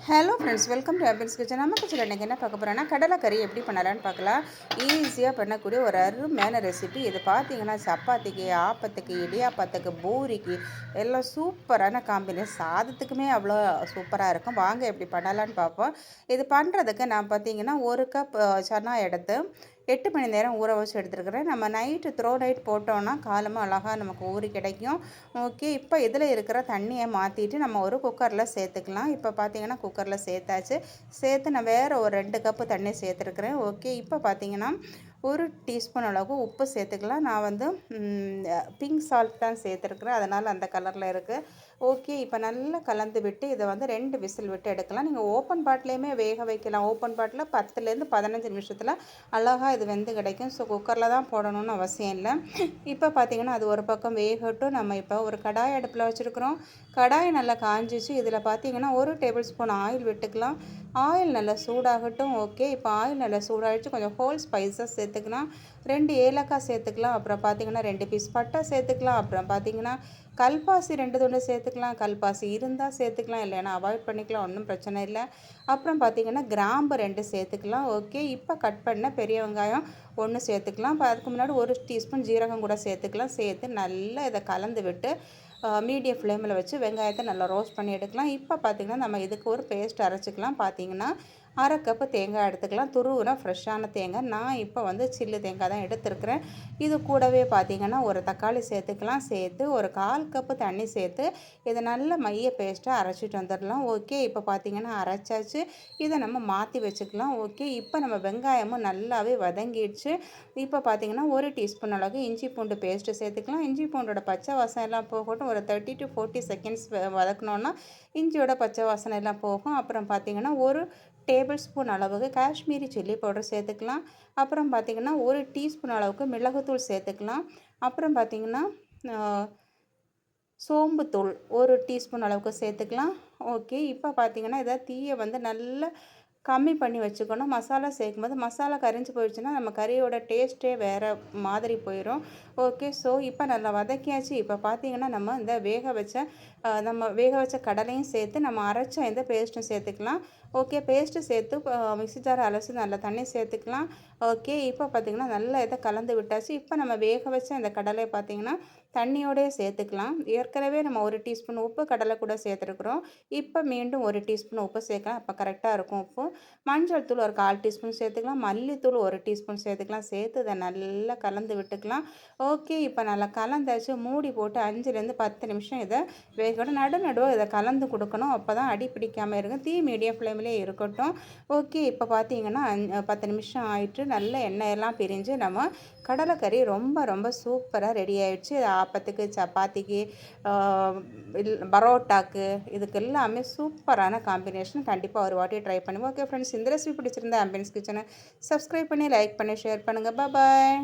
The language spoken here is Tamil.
Hello friends, welcome to Abin's kitchen. நம்ம கிச்சனில் இன்றைக்கி என்ன பார்க்க போகிறோன்னா கடலை கறி எப்படி பண்ணலான்னு பார்க்கலாம். ஈஸியாக பண்ணக்கூடிய ஒரு அருமையான ரெசிபி இது. பார்த்தீங்கன்னா சப்பாத்திக்கு, ஆப்பத்துக்கு, இடியாப்பத்துக்கு, பூரிக்கு எல்லாம் சூப்பரான காம்பினேஷன். சாதத்துக்குமே அவ்வளோ சூப்பராக இருக்கும். வாங்க எப்படி பண்ணலான்னு பார்ப்போம். இது பண்ணுறதுக்கு நான் பார்த்தீங்கன்னா 1 கப் சன்னா எடுத்து 8 மணி நேரம் ஊற வச்சு எடுத்துருக்கிறேன். நம்ம நைட் போட்டோன்னா காலமாக அழகாக நமக்கு ஊறி கிடைக்கும். ஓகே, இப்போ இதில் இருக்கிற தண்ணியை மாற்றிட்டு நம்ம ஒரு குக்கரில் சேர்த்துக்கலாம். இப்போ பார்த்தீங்கன்னா குக்கரில் சேர்த்தாச்சு. சேர்த்து நான் வேறு ஒரு 2 கப்பு தண்ணி சேர்த்துருக்குறேன். ஓகே, இப்போ பார்த்தீங்கன்னா 1 டீஸ்பூன் அளவுக்கு உப்பு சேர்த்துக்கலாம். நான் வந்து பிங்க் சால்ட் தான் சேர்த்துருக்குறேன், அதனால் அந்த கலரில் இருக்குது. ஓகே, இப்போ நல்லா கலந்து விட்டு இதை வந்து 2 விசில் விட்டு எடுக்கலாம். நீங்கள் ஓப்பன் பாட்லேயுமே வேக வைக்கலாம். ஓப்பன் பாட்டில் 10லேருந்து 15 நிமிஷத்தில் அழகாக இது வெந்து கிடைக்கும். ஸோ குக்கரில் தான் போடணும்னு அவசியம் இல்லை. இப்போ பார்த்திங்கன்னா அது ஒரு பக்கம் வேகட்டும். நம்ம இப்போ ஒரு கடாய் அடுப்பில் வச்சுருக்குறோம். கடாய் நல்லா காஞ்சிச்சு. இதில் பார்த்திங்கன்னா 1 டேபிள் ஸ்பூன் ஆயில் விட்டுக்கலாம். ஆயில் நல்லா சூடாகட்டும். ஓகே, இப்போ ஆயில் நல்லா சூடாகிடுச்சு. கொஞ்சம் ஹோல் ஸ்பைஸஸ் சேர்த்துக்கலாம். 2 ஏலக்காய் சேர்த்துக்கலாம். அப்புறம் பார்த்திங்கன்னா 2 பீஸ் பட்டை சேர்த்துக்கலாம். அப்புறம் பார்த்திங்கன்னா கல்பாசி 2 துண்டு சேர்த்துக்கலாம். கல்பாசி இருந்தால் சேர்த்துக்கலாம், இல்லைன்னா அவாய்ட் பண்ணிக்கலாம், ஒன்றும் பிரச்சனை இல்லை. அப்புறம் பார்த்திங்கன்னா கிராம்பு 2 சேர்த்துக்கலாம். ஓகே, இப்போ கட் பண்ண பெரிய வெங்காயம் 1 சேர்த்துக்கலாம். அதுக்கு முன்னாடி 1 டீஸ்பூன் ஜீரகம் கூட சேர்த்துக்கலாம். சேர்த்து நல்லா இதை கலந்து விட்டு மீடியம் ஃப்ளேமில் வச்சு வெங்காயத்தை நல்லா ரோஸ்ட் பண்ணி எடுக்கலாம். இப்போ பார்த்திங்கன்னா நம்ம இதுக்கு ஒரு பேஸ்ட் அரைச்சிக்கலாம். பார்த்திங்கன்னா 1/2 கப்பு தேங்காய் எடுத்துக்கலாம். துருவுனா ஃப்ரெஷ்ஷான தேங்காய். நான் இப்போ வந்து சில்லு தேங்காய் தான் எடுத்துருக்கிறேன். இது கூடவே பார்த்திங்கன்னா ஒரு தக்காளி சேர்த்துக்கலாம். சேர்த்து ஒரு 1/4 கப்பு தண்ணி சேர்த்து இதை நல்ல மைய பேஸ்ட்டாக அரைச்சிட்டு வந்துடலாம். ஓகே, இப்போ பார்த்திங்கன்னா அரைச்சாச்சு. இதை நம்ம மாற்றி வச்சுக்கலாம். ஓகே, இப்போ நம்ம வெங்காயமும் நல்லாவே வதங்கிடுச்சு. இப்போ பார்த்திங்கன்னா 1 டீஸ்பூன் அளவுக்கு இஞ்சி பூண்டு பேஸ்ட்டு சேர்த்துக்கலாம். இஞ்சி பூண்டோட பச்சை வாசனை எல்லாம் போகட்டும். ஒரு 30 to 40 செகண்ட்ஸ் வதக்கணுன்னா இஞ்சியோட பச்சை வாசனை எல்லாம் போகும். அப்புறம் பார்த்திங்கன்னா 1 டேபிள் ஸ்பூன் அளவுக்கு காஷ்மீரி சில்லி பவுடர் சேர்த்துக்கலாம். அப்புறம் பார்த்திங்கன்னா 1 டீஸ்பூன் அளவுக்கு மிளகுத்தூள் சேர்த்துக்கலாம். அப்புறம் பார்த்திங்கன்னா சோம்புத்தூள் 1 டீஸ்பூன் அளவுக்கு சேர்த்துக்கலாம். ஓகே, இப்போ பார்த்திங்கன்னா இதை தீயை வந்து நல்லா கம்மி பண்ணி வச்சுக்கணும். மசாலா சேர்க்கும்போது மசாலா கரிஞ்சு போயிடுச்சுன்னா நம்ம கறியோட டேஸ்ட்டே வேறு மாதிரி போயிடும். ஓகே, ஸோ இப்போ நல்லா வதக்கியாச்சு. இப்போ பார்த்திங்கன்னா நம்ம இந்த வேக வச்ச கடலையும் சேர்த்து நம்ம அரைச்ச இந்த பேஸ்ட்டும் சேர்த்துக்கலாம். ஓகே, பேஸ்ட்டு சேர்த்து மிக்ஸி ஜார் அலசி நல்லா தண்ணி சேர்த்துக்கலாம். ஓகே, இப்போ பார்த்திங்கன்னா நல்லா இதை கலந்து விட்டாச்சு. இப்போ நம்ம வேக வச்ச இந்த கடலை பார்த்திங்கன்னா தண்ணியோடய சேர்த்துக்கலாம். ஏற்கனவே நம்ம 1 டீஸ்பூன் உப்பு கடலை கூட சேர்த்துருக்குறோம். இப்போ மீண்டும் 1 டீஸ்பூன் உப்பு சேர்க்கலாம். அப்போ கரெக்டாக இருக்கும் உப்பு. மஞ்சள் தூள் ஒரு 1/4 டீஸ்பூன் சேர்த்துக்கலாம். மல்லித்தூள் 1 டீஸ்பூன் சேர்த்துக்கலாம். சேர்த்து இதை நல்லா கலந்து விட்டுக்கலாம். ஓகே, இப்போ நல்லா கலந்தாச்சு. மூடி போட்டு 5லேருந்து 10 நிமிஷம் இதை வேகணும். நடுநடுவாக இதை கலந்து கொடுக்கணும். அப்போ தான் அடி பிடிக்காமல் இருக்கும். தீ மீடியம் ஃப்ளேம்லேயே இருக்கட்டும். ஓகே, இப்போ பார்த்தீங்கன்னா 10 நிமிஷம் ஆயிட்டு நல்ல எண்ணெயெல்லாம் பிரிஞ்சு நம்ம கடலைக்கறி ரொம்ப ரொம்ப சூப்பராக ரெடி ஆகிடுச்சு. ஆப்பத்துக்கு, சப்பாத்திக்கு, பரோட்டாக்கு இதுக்கு எல்லாமே சூப்பரான காம்பினேஷன். கண்டிப்பாக ஒரு வாட்டி ட்ரை பண்ணுவோம். ஓகே ஃப்ரெண்ட்ஸ், இந்த ரெசிபி பிடிச்சிருந்தா அம்பியன்ஸ் கிச்சனை சப்ஸ்கிரைப் பண்ணி லைக் பண்ணி ஷேர் பண்ணுங்கள். பாய்.